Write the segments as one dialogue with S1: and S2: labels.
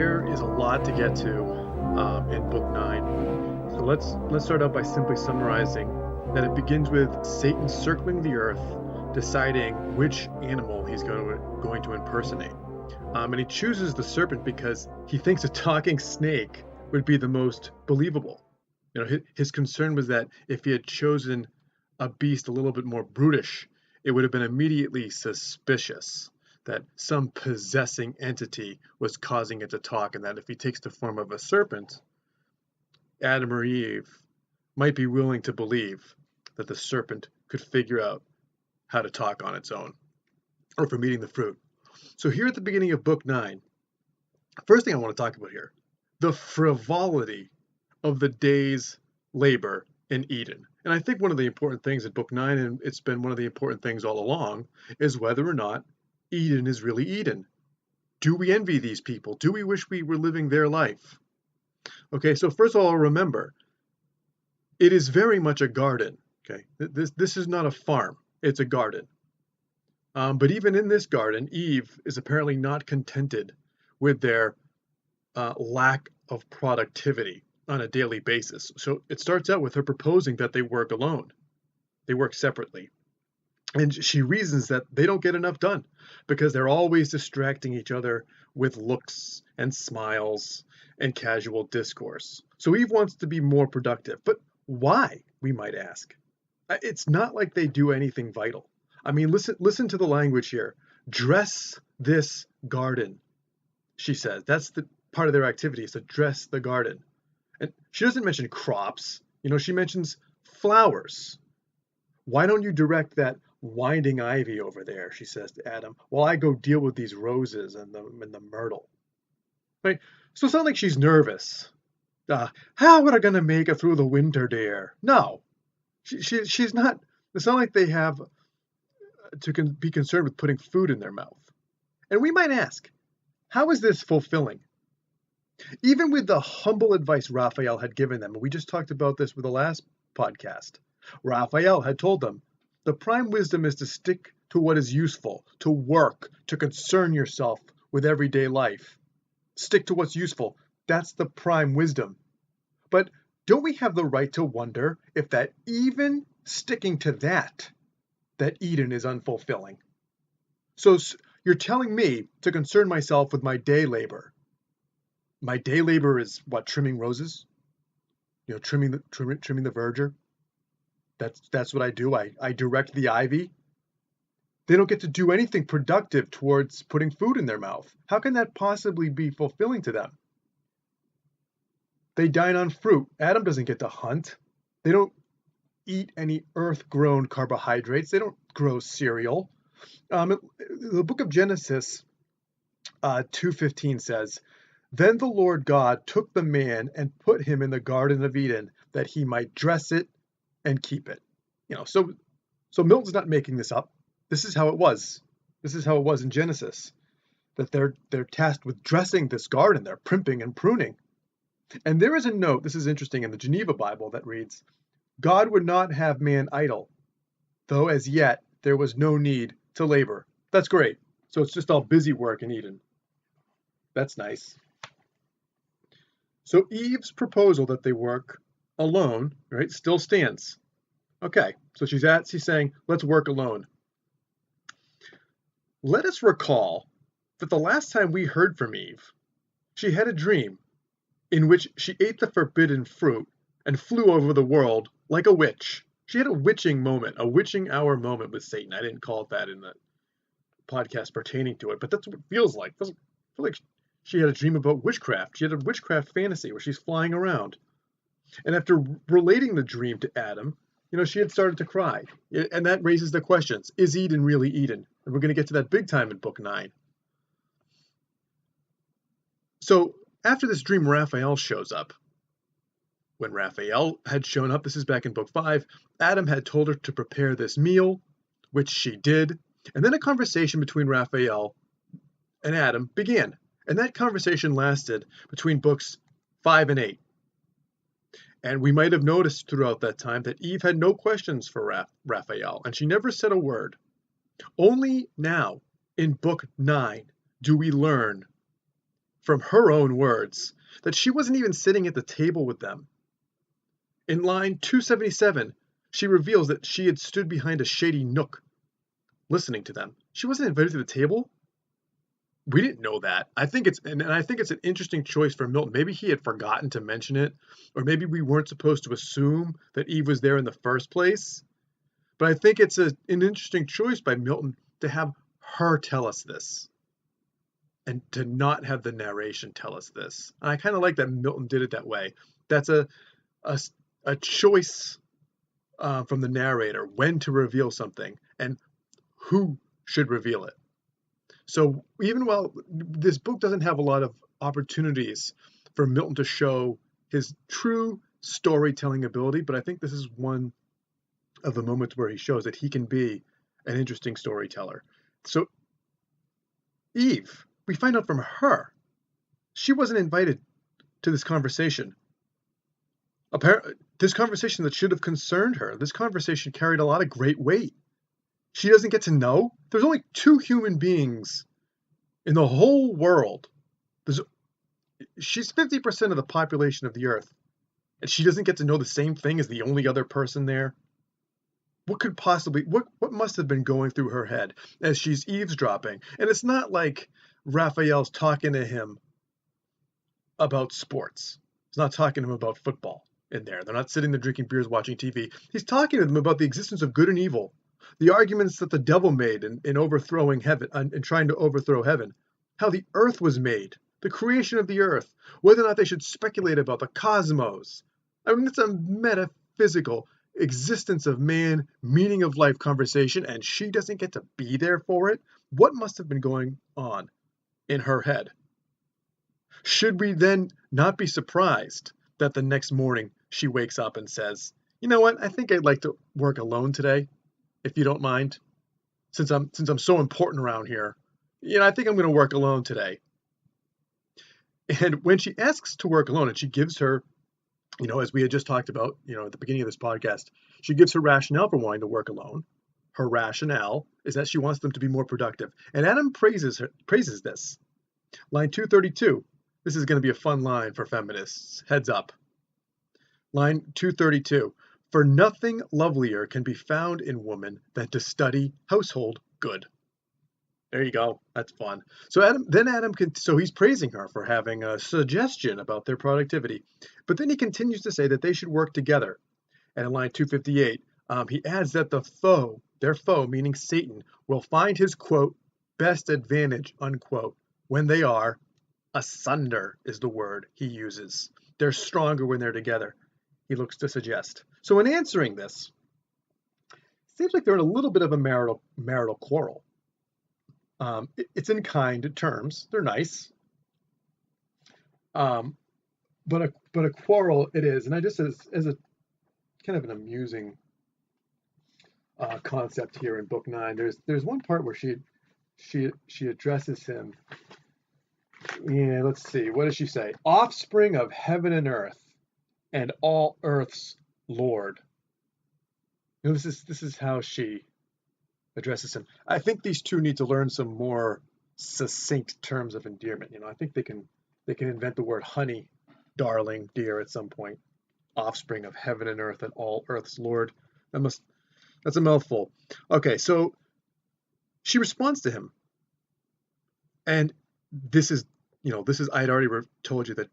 S1: there is a lot to get to in book 9. So let's start out by simply summarizing that it begins with Satan circling the earth, deciding which animal he's going to impersonate. And he chooses the serpent because he thinks a talking snake would be the most believable. His concern was that if he had chosen a beast a little bit more brutish, it would have been immediately suspicious that some possessing entity was causing it to talk, and that if he takes the form of a serpent, Adam or Eve might be willing to believe that the serpent could figure out how to talk on its own, or from eating the fruit. So here at the beginning of book 9, first thing I want to talk about here, the frivolity of the day's labor in Eden. And I think one of the important things in book 9, and it's been one of the important things all along, is whether or not Eden is really Eden. Do we envy these people? Do we wish we were living their life? Okay, so first of all, remember, it is very much a garden. Okay, this is not a farm, it's a garden. But even in this garden, Eve is apparently not contented with their lack of productivity on a daily basis. So it starts out with her proposing that they work alone. They work separately. And she reasons that they don't get enough done because they're always distracting each other with looks and smiles and casual discourse. So Eve wants to be more productive. But why, we might ask? It's not like they do anything vital. I mean, listen to the language here. Dress this garden, she says. That's the part of their activity, is to dress the garden. And she doesn't mention crops. She mentions flowers. Why don't you direct that winding ivy over there, she says to Adam, while I go deal with these roses and the myrtle. Right? So it's not like she's nervous. How are I going to make it through the winter, dear? No. She's not. It's not like they have to be concerned with putting food in their mouth. And we might ask, how is this fulfilling? Even with the humble advice Raphael had given them, and we just talked about this with the last podcast, Raphael had told them, the prime wisdom is to stick to what is useful, to work, to concern yourself with everyday life. Stick to what's useful. That's the prime wisdom. But don't we have the right to wonder if that even sticking to that Eden is unfulfilling? So you're telling me to concern myself with my day labor. My day labor is what? Trimming roses? Trimming the verdure? That's what I do. I direct the ivy. They don't get to do anything productive towards putting food in their mouth. How can that possibly be fulfilling to them? They dine on fruit. Adam doesn't get to hunt. They don't eat any earth-grown carbohydrates. They don't grow cereal. The book of Genesis 2:15 says, then the Lord God took the man and put him in the Garden of Eden that he might dress it and keep it. So Milton's not making this up. This is how it was. This is how it was in Genesis, that they're tasked with dressing this garden. They're primping and pruning. And there is a note, this is interesting, in the Geneva Bible that reads, God would not have man idle, though as yet there was no need to labor. That's great. So it's just all busy work in Eden. That's nice. So Eve's proposal that they work alone, right, still stands. Okay, so she's saying, let's work alone. Let us recall that the last time we heard from Eve, she had a dream in which she ate the forbidden fruit and flew over the world like a witch. She had a witching moment, a witching hour moment with Satan. I didn't call it that in the podcast pertaining to it, but that's what it feels like. It doesn't feel like she had a dream about witchcraft. She had a witchcraft fantasy where she's flying around. And after relating the dream to Adam, she had started to cry. And that raises the questions. Is Eden really Eden? And we're going to get to that big time in book 9. So after this dream, Raphael shows up. When Raphael had shown up, this is back in book 5, Adam had told her to prepare this meal, which she did. And then a conversation between Raphael and Adam began. And that conversation lasted between books 5 and 8. And we might have noticed throughout that time that Eve had no questions for Raphael, and she never said a word. Only now, in book 9, do we learn from her own words that she wasn't even sitting at the table with them. In line 277, she reveals that she had stood behind a shady nook, listening to them. She wasn't invited to the table? We didn't know that. I think it's an interesting choice for Milton. Maybe he had forgotten to mention it, or maybe we weren't supposed to assume that Eve was there in the first place. But I think it's an interesting choice by Milton to have her tell us this, and to not have the narration tell us this. And I kind of like that Milton did it that way. That's a choice from the narrator when to reveal something and who should reveal it. So even while this book doesn't have a lot of opportunities for Milton to show his true storytelling ability, but I think this is one of the moments where he shows that he can be an interesting storyteller. So Eve, we find out from her, she wasn't invited to this conversation. This conversation that should have concerned her, this conversation carried a lot of great weight. She doesn't get to know. There's only 2 human beings in the whole world. She's 50% of the population of the earth, and she doesn't get to know the same thing as the only other person there. What must have been going through her head as she's eavesdropping? And it's not like Raphael's talking to him about sports. He's not talking to him about football in there. They're not sitting there drinking beers, watching TV. He's talking to them about the existence of good and evil, the arguments that the devil made in overthrowing heaven and trying to overthrow heaven, how the earth was made, the creation of the earth, whether or not they should speculate about the cosmos. I mean, it's a metaphysical existence of man, meaning of life conversation, and she doesn't get to be there for it. What must have been going on in her head? Should we then not be surprised that the next morning she wakes up and says, "You know what? I think I'd like to work alone today, if you don't mind, since I'm so important around here. I think I'm going to work alone today." And when she asks to work alone, and she gives her, as we had just talked about, at the beginning of this podcast, she gives her rationale for wanting to work alone. Her rationale is that she wants them to be more productive. And Adam praises this. Line 232. This is going to be a fun line for feminists. Heads up. Line 232. For nothing lovelier can be found in woman than to study household good. There you go. That's fun. So he's praising her for having a suggestion about their productivity. But then he continues to say that they should work together. And in line 258, he adds that their foe, meaning Satan, will find his, quote, best advantage, unquote, when they are asunder is the word he uses. They're stronger when they're together, he looks to suggest. So in answering this, it seems like they're in a little bit of a marital quarrel. It's in kind terms. They're nice. But a quarrel it is. And I just as a kind of an amusing concept here in book 9. There's one part where she addresses him. Yeah, let's see. What does she say? Offspring of heaven and earth, and all earth's Lord. This is how she addresses him. I think these two need to learn some more succinct terms of endearment. I think they can invent the word honey, darling, dear at some point. Offspring of heaven and earth and all earth's Lord. That's a mouthful. Okay, so she responds to him. And this is I had already told you that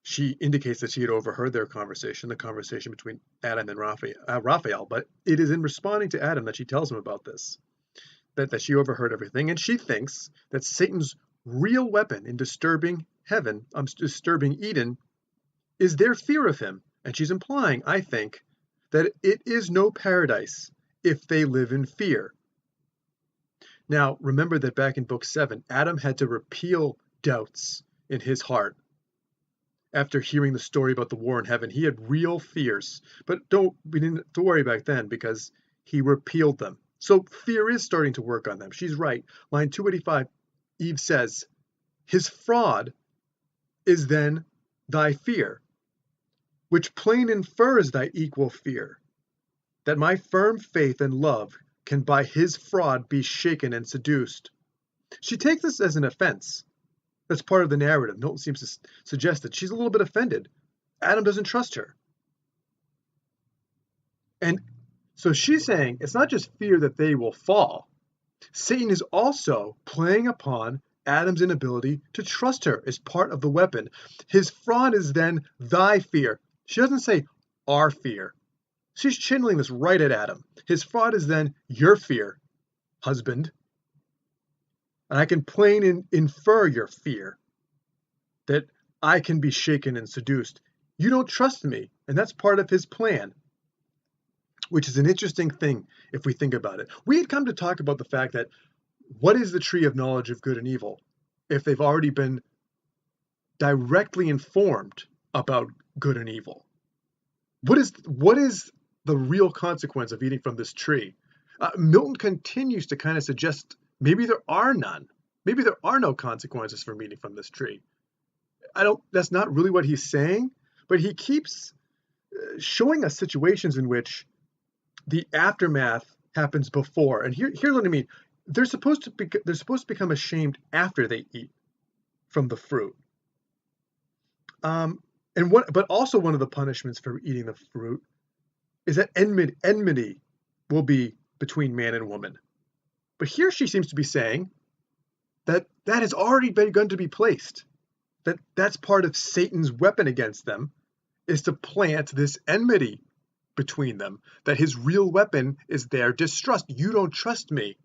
S1: she indicates that she had overheard their conversation, the conversation between Adam and Raphael, but it is in responding to Adam that she tells him about this, that she overheard everything, and she thinks that Satan's real weapon in disturbing Eden, is their fear of him, and she's implying, I think, that it is no paradise if they live in fear. Now, remember that back in book 7, Adam had to repeal doubts in his heart. After hearing the story about the war in heaven, he had real fears. But we didn't have to worry back then because he repealed them. So fear is starting to work on them. She's right. Line 285, Eve says, his fraud is then thy fear, which plain infers thy equal fear, that my firm faith and love can by his fraud be shaken and seduced. She takes this as an offense, That's part of the narrative. Milton seems to suggest that she's a little bit offended. Adam doesn't trust her. And so she's saying it's not just fear that they will fall. Satan is also playing upon Adam's inability to trust her as part of the weapon. His fraud is then thy fear. She doesn't say our fear. She's channeling this right at Adam. His fraud is then your fear, husband. And I can plain infer your fear, that I can be shaken and seduced. You don't trust me, and that's part of his plan, which is an interesting thing if we think about it. We had come to talk about the fact that what is the tree of knowledge of good and evil if they've already been directly informed about good and evil? What is the real consequence of eating from this tree? Milton continues to kind of suggest maybe there are none. Maybe there are no consequences for eating from this tree. That's not really what he's saying, but he keeps showing us situations in which the aftermath happens before. And here's what I mean. They're supposed to become ashamed after they eat from the fruit. But also one of the punishments for eating the fruit is that enmity will be between man and woman. But here she seems to be saying that has already begun to be placed. That's part of Satan's weapon against them, is to plant this enmity between them, that his real weapon is their distrust. You don't trust me.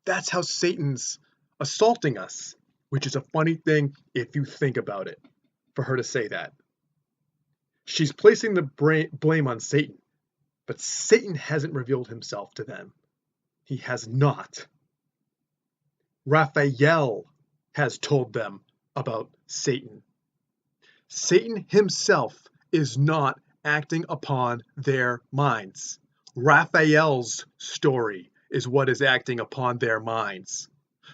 S1: That's how Satan's assaulting us, which is a funny thing if you think about it, for her to say that. She's placing the blame on Satan, but Satan hasn't revealed himself to them. He has not. Raphael has told them about Satan. Satan himself is not acting upon their minds. Raphael's story is what is acting upon their minds.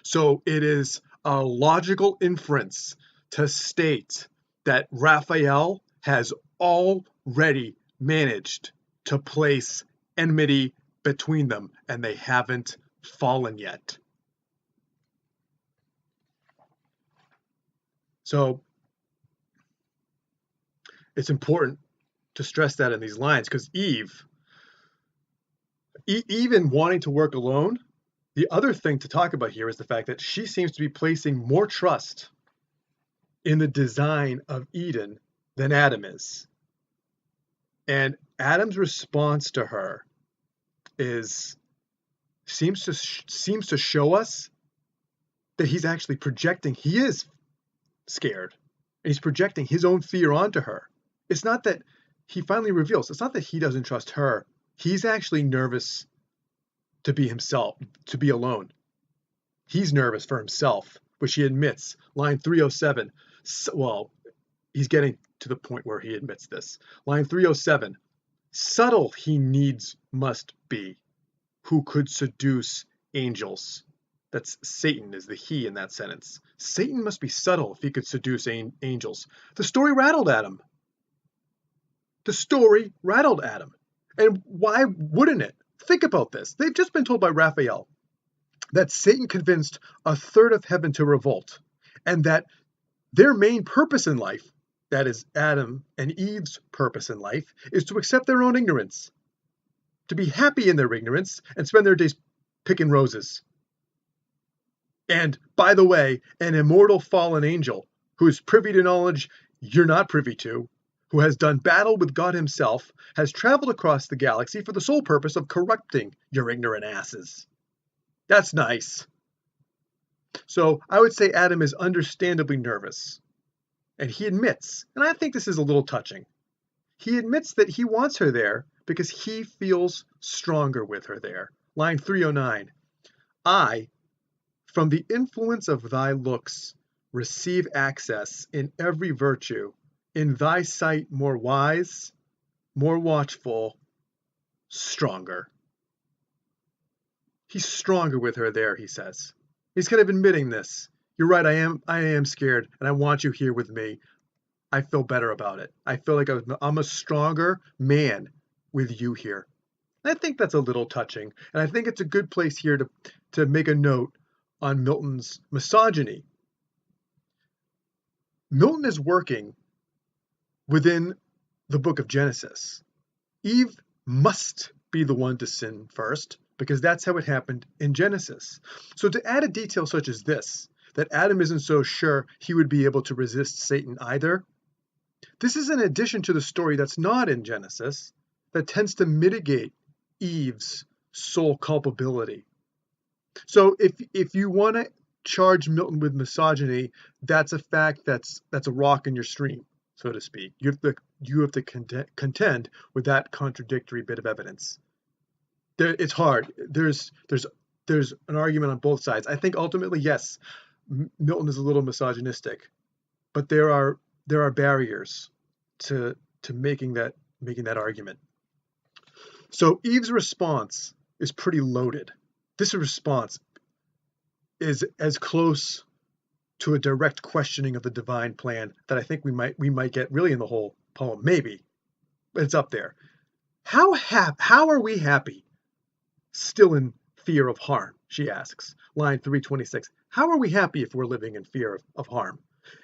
S1: So it is a logical inference to state that Raphael has already managed to place enmity between them, and they haven't fallen yet. So it's important to stress that in these lines, because Eve, even wanting to work alone, the other thing to talk about here is the fact that she seems to be placing more trust in the design of Eden than Adam is. And Adam's response to her seems to show us that he's actually projecting. He is scared, and he's projecting his own fear onto her. It's not that he finally reveals. It's not that he doesn't trust her. He's actually nervous to be himself, to be alone. He's nervous for himself, which he admits. Line 307. Well, he's getting to the point where he admits this. Line 307. Subtle he needs must be, who could seduce angels. That's Satan is the he in that sentence. Satan must be subtle if he could seduce angels. The story rattled Adam. The story rattled Adam. And why wouldn't it? Think about this. They've just been told by Raphael that Satan convinced a third of heaven to revolt, and that their main purpose in life, that is Adam and Eve's purpose in life, is to accept their own ignorance, to be happy in their ignorance and spend their days picking roses. And, by the way, an immortal fallen angel who is privy to knowledge you're not privy to, who has done battle with God himself, has traveled across the galaxy for the sole purpose of corrupting your ignorant asses. That's nice. So I would say Adam is understandably nervous. And he admits, and I think this is a little touching, he admits that he wants her there because he feels stronger with her there. Line 309. I, from the influence of thy looks, receive access in every virtue, in thy sight more wise, more watchful, stronger. He's stronger with her there, he says. He's kind of admitting this. You're right, I am scared, and I want you here with me. I feel better about it. I feel like I'm a stronger man with you here. And I think that's a little touching, and I think it's a good place here to make a note on Milton's misogyny. Milton is working within the book of Genesis. Eve must be the one to sin first, because that's how it happened in Genesis. So to add a detail such as this, that Adam isn't so sure he would be able to resist Satan either, this is an addition to the story that's not in Genesis, that tends to mitigate Eve's sole culpability. So if you want to charge Milton with misogyny, that's a fact, that's a rock in your stream, so to speak. You have to contend with that contradictory bit of evidence. It's hard. There's an argument on both sides. I think ultimately, yes, Milton is a little misogynistic, but there are barriers to making that argument. So Eve's response is pretty loaded. This response is as close to a direct questioning of the divine plan that I think we might get really in the whole poem, maybe, but it's up there. How are we happy, still in fear of harm? She asks, line 326. How are we happy if we're living in fear of harm?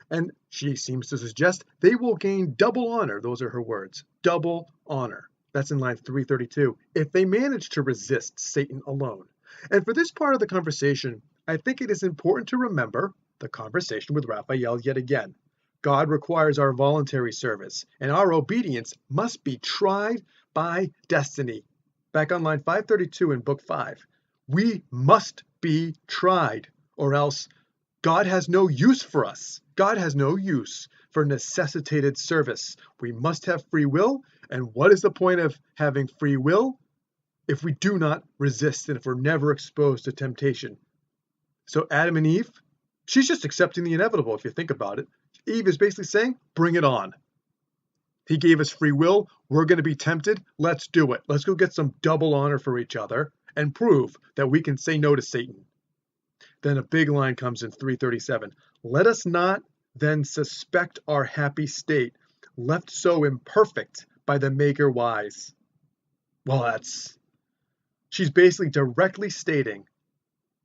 S1: And she seems to suggest they will gain double honor. Those are her words, double honor. That's in line 332, if they manage to resist Satan alone. And for this part of the conversation, I think it is important to remember the conversation with Raphael yet again. God requires our voluntary service, and our obedience must be tried by destiny. Back on line 532 in Book 5. We must be tried, or else God has no use for us. God has no use for necessitated service. We must have free will, and what is the point of having free will if we do not resist and if we're never exposed to temptation? So Adam and Eve, she's just accepting the inevitable if you think about it. Eve is basically saying, bring it on. He gave us free will. We're going to be tempted. Let's do it. Let's go get some double honor for each other and prove that we can say no to Satan. Then a big line comes in 337. Let us not then suspect our happy state, left so imperfect by the Maker wise. Well, she's basically directly stating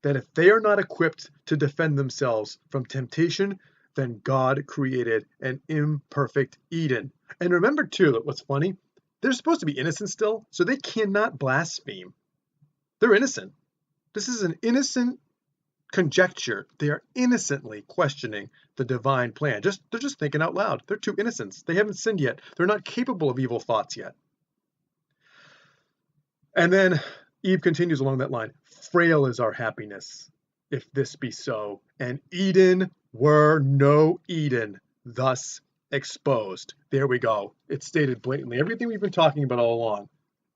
S1: that if they are not equipped to defend themselves from temptation, then God created an imperfect Eden. And remember, too, that what's funny, they're supposed to be innocent still, so they cannot blaspheme. They're innocent. This is an innocent conjecture. They are innocently questioning the divine plan. They're just thinking out loud. They're two innocents. They haven't sinned yet. They're not capable of evil thoughts yet. And then Eve continues along that line. Frail is our happiness, if this be so, and Eden were no Eden, thus exposed. There we go. It's stated blatantly. Everything we've been talking about all along.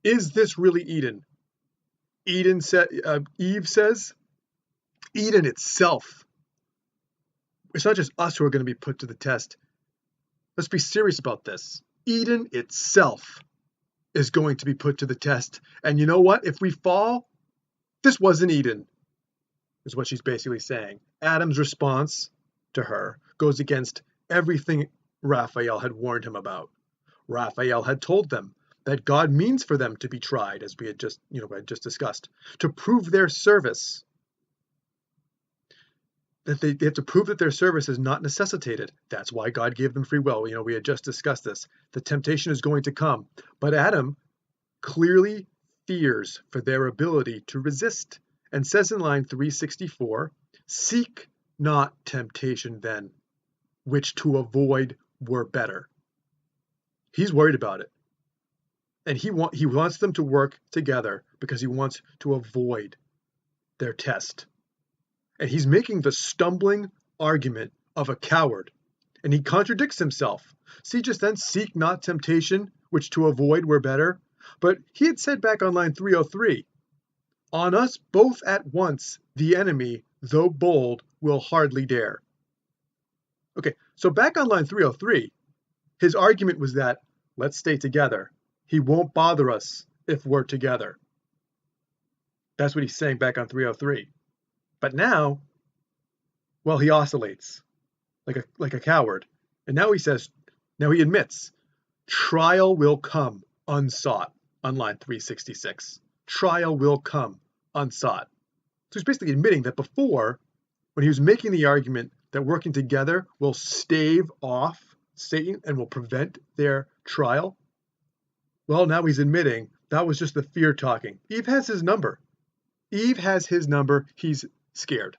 S1: Is this really Eden? Eve says, Eden itself. It's not just us who are going to be put to the test. Let's be serious about this. Eden itself is going to be put to the test. And you know what? If we fall, this wasn't Eden, is what she's basically saying. Adam's response to her goes against everything Raphael had warned him about. Raphael had told them that God means for them to be tried, as we had just discussed, to prove their service. That they have to prove that their service is not necessitated. That's why God gave them free will. We had just discussed this. The temptation is going to come. But Adam clearly fears for their ability to resist and says in line 364, seek not temptation then, which to avoid were better. He's worried about it. And he wants them to work together because he wants to avoid their test. And he's making the stumbling argument of a coward. And he contradicts himself. See, just then, seek not temptation, which to avoid were better. But he had said back on line 303, on us both at once the enemy, though bold, will hardly dare. Okay, so back on line 303, his argument was that, let's stay together. He won't bother us if we're together. That's what he's saying back on 303. But now, well, he oscillates like a coward. And now he admits, trial will come unsought on line 366. Trial will come unsought. So he's basically admitting that before, when he was making the argument that working together will stave off Satan and will prevent their trial? Well, now he's admitting that was just the fear talking. Eve has his number. Eve has his number. He's scared.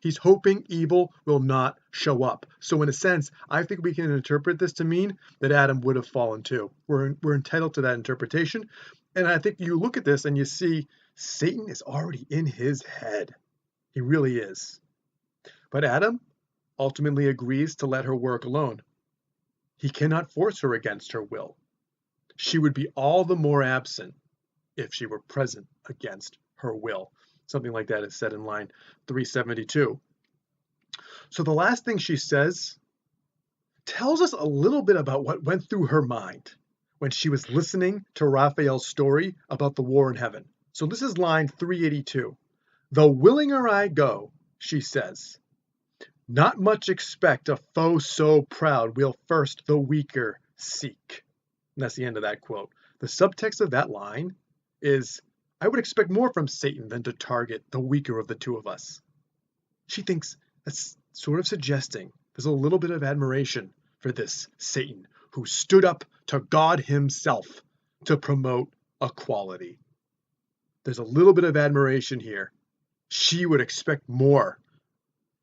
S1: He's hoping evil will not show up. So in a sense, I think we can interpret this to mean that Adam would have fallen too. We're entitled to that interpretation. And I think you look at this and you see Satan is already in his head. He really is. But Adam ultimately agrees to let her work alone. He cannot force her against her will. She would be all the more absent if she were present against her will. Something like that is said in line 372. So the last thing she says tells us a little bit about what went through her mind when she was listening to Raphael's story about the war in heaven. So this is line 382. "The willinger I go," she says, "not much expect a foe so proud will first the weaker seek." And that's the end of that quote. The subtext of that line is, I would expect more from Satan than to target the weaker of the two of us. She thinks that's sort of suggesting there's a little bit of admiration for this Satan who stood up to God himself to promote equality. There's a little bit of admiration here. She would expect more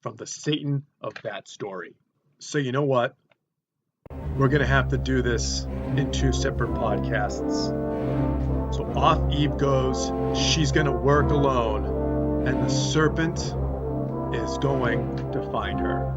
S1: from the Satan of that story. So you know what? We're going to have to do this in 2 separate podcasts. So off Eve goes. She's going to work alone. And the serpent is going to find her.